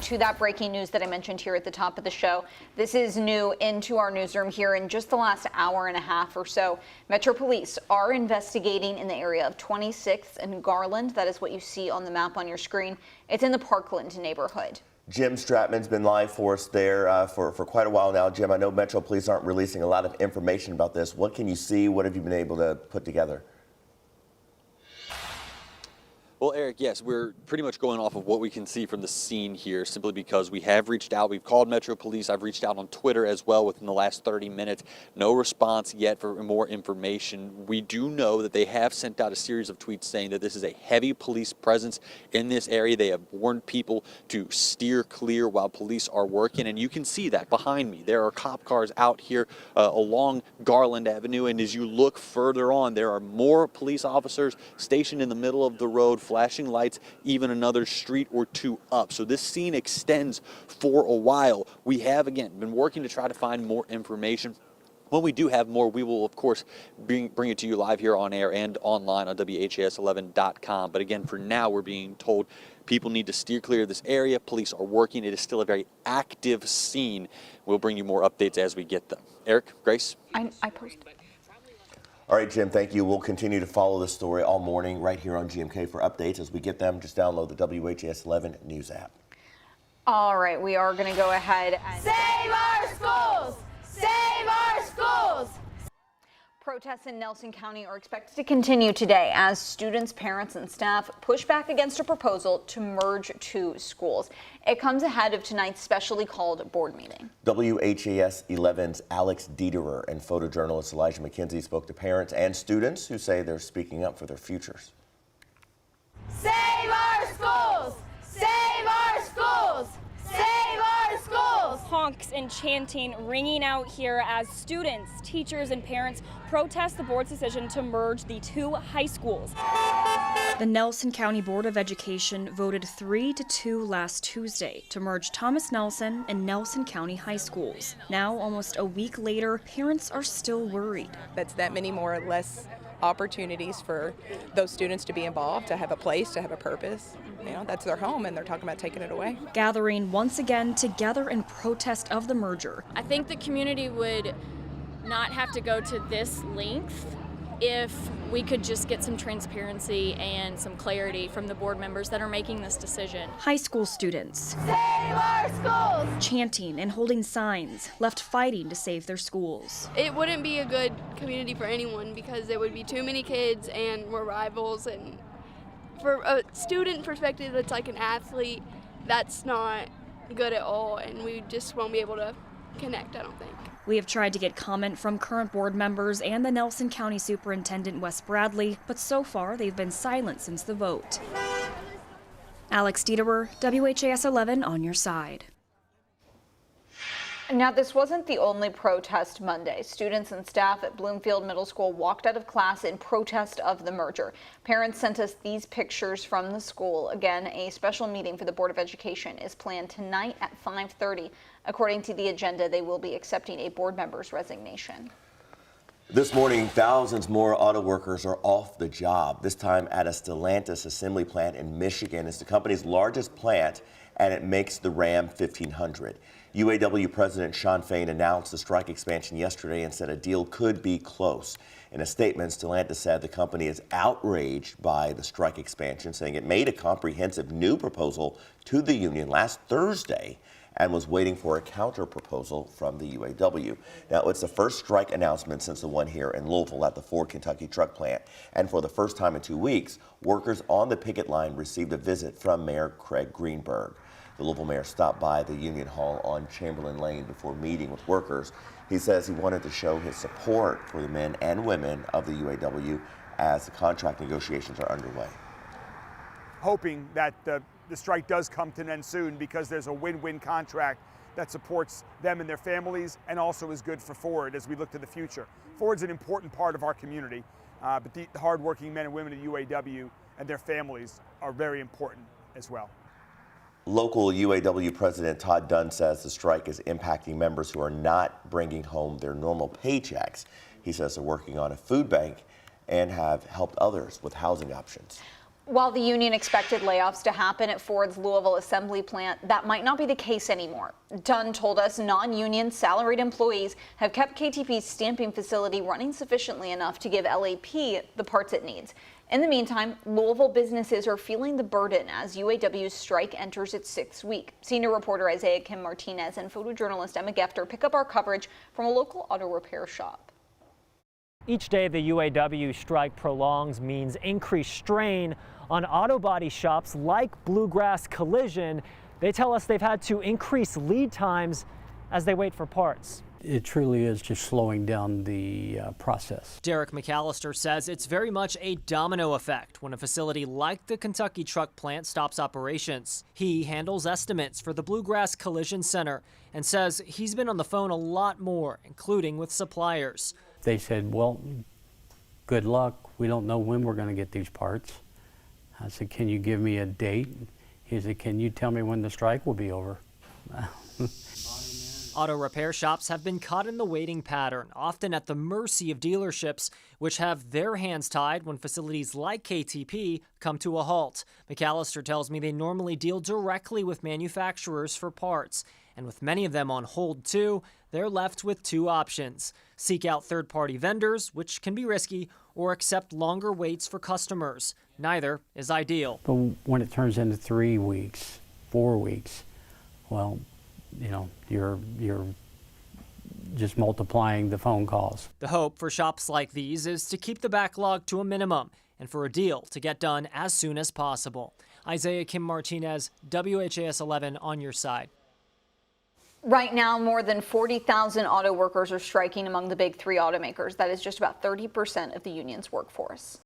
to that breaking news that I mentioned here at the top of the show. This is new into our newsroom here in just the last hour and a half or so. Metro Police are investigating in the area of 26th and Garland. That is what you see on the map on your screen. It's in the Parkland neighborhood. Jim Stratman's been live for us there for quite a while now. Jim, I know Metro Police aren't releasing a lot of information about this. What can you see? What have you been able to put together? Well, Eric, yes, we're pretty much going off of what we can see from the scene here, simply because we have reached out. We've called Metro Police. I've reached out on Twitter as well within the last 30 minutes. No response yet for more information. We do know that they have sent out a series of tweets saying that this is a heavy police presence in this area. They have warned people to steer clear while police are working, and you can see that behind me. There are cop cars out here along Garland Avenue, and as you look further on, there are more police officers stationed in the middle of the road, flashing lights, even another street or two up. So this scene extends for a while. We have, again, been working to try to find more information. When we do have more, we will, of course, bring it to you live here on air and online on WHAS11.com. But again, for now, we're being told people need to steer clear of this area. Police are working. It is still a very active scene. We'll bring you more updates as we get them. Eric, Grace? I posted. All right, Jim, thank you. We'll continue to follow this story all morning right here on GMK for updates. As we get them, just download the WHAS 11 News app. All right, we are going to go ahead and save our schools! Save our schools! Protests in Nelson County are expected to continue today as students, parents, and staff push back against a proposal to merge two schools. It comes ahead of tonight's specially called board meeting. WHAS 11's Alex Dieterer and photojournalist Elijah McKenzie spoke to parents and students who say they're speaking up for their futures. Save our schools! Save our schools! Save our schools! Honks and chanting ringing out here as students, teachers, and parents protest the board's decision to merge the two high schools. The Nelson County Board of Education voted 3-2 last Tuesday to merge Thomas Nelson and Nelson County High Schools. Now, almost a week later, parents are still worried. That's that many more or less opportunities for those students to be involved, to have a place, to have a purpose. You know, that's their home, and they're talking about taking it away. Gathering once again together in protest of the merger. I think the community would not have to go to this length if we could just get some transparency and some clarity from the board members that are making this decision. High school students save our schools! Chanting and holding signs, left fighting to save their schools. It wouldn't be a good community for anyone because there would be too many kids and we're rivals, and for a student perspective that's like an athlete, that's not good at all, and we just won't be able to connect, I don't think. We have tried to get comment from current board members and the Nelson County Superintendent Wes Bradley, but so far they've been silent since the vote. Alex Dieterer, WHAS 11 on your side. Now, this wasn't the only protest Monday. Students and staff at Bloomfield Middle School walked out of class in protest of the merger. Parents sent us these pictures from the school. Again, a special meeting for the Board of Education is planned tonight at 5:30. According to the agenda, they will be accepting a board member's resignation. This morning, thousands more auto workers are off the job, this time at a Stellantis assembly plant in Michigan. It's the company's largest plant, and it makes the Ram 1500. UAW President Shawn Fain announced the strike expansion yesterday and said a deal could be close. In a statement, Stellantis said the company is outraged by the strike expansion, saying it made a comprehensive new proposal to the union last Thursday and was waiting for a counter proposal from the UAW. Now, it's the first strike announcement since the one here in Louisville at the Ford Kentucky truck plant. And for the first time in 2 weeks, workers on the picket line received a visit from Mayor Craig Greenberg. The Louisville mayor stopped by the Union Hall on Chamberlain Lane before meeting with workers. He says he wanted to show his support for the men and women of the UAW as the contract negotiations are underway. Hoping that the strike does come to an end soon, because there's a win-win contract that supports them and their families and also is good for Ford as we look to the future. Ford's an important part of our community, but the hardworking men and women at UAW and their families are very important as well. Local UAW President Todd Dunn says the strike is impacting members who are not bringing home their normal paychecks. He says they're working on a food bank and have helped others with housing options. While the union expected layoffs to happen at Ford's Louisville assembly plant, that might not be the case anymore. Dunn told us non-union salaried employees have kept KTP's stamping facility running sufficiently enough to give LAP the parts it needs. In the meantime, Louisville businesses are feeling the burden as UAW's strike enters its 6th week. Senior reporter Isaiah Kim Martinez and photojournalist Emma Gefter pick up our coverage from a local auto repair shop. Each day the UAW strike prolongs means increased strain on auto body shops like Bluegrass Collision. They tell us they've had to increase lead times as they wait for parts. It truly is just slowing down the process. Derek McAllister says it's very much a domino effect when a facility like the Kentucky truck plant stops operations. He handles estimates for the Bluegrass Collision Center and says he's been on the phone a lot more, including with suppliers. They said, well, good luck. We don't know when we're going to get these parts. I said, can you give me a date? He said, can you tell me when the strike will be over? Auto repair shops have been caught in the waiting pattern, often at the mercy of dealerships, which have their hands tied when facilities like KTP come to a halt. McAllister tells me they normally deal directly with manufacturers for parts. And with many of them on hold too, they're left with two options: seek out third-party vendors, which can be risky, or accept longer waits for customers. Neither is ideal. But when it turns into 3 weeks, 4 weeks, well, you know, you're just multiplying the phone calls. The hope for shops like these is to keep the backlog to a minimum and for a deal to get done as soon as possible. Isaiah Kim Martinez, WHAS11 on your side. Right now, more than 40,000 auto workers are striking among the big three automakers. That is just about 30% of the union's workforce.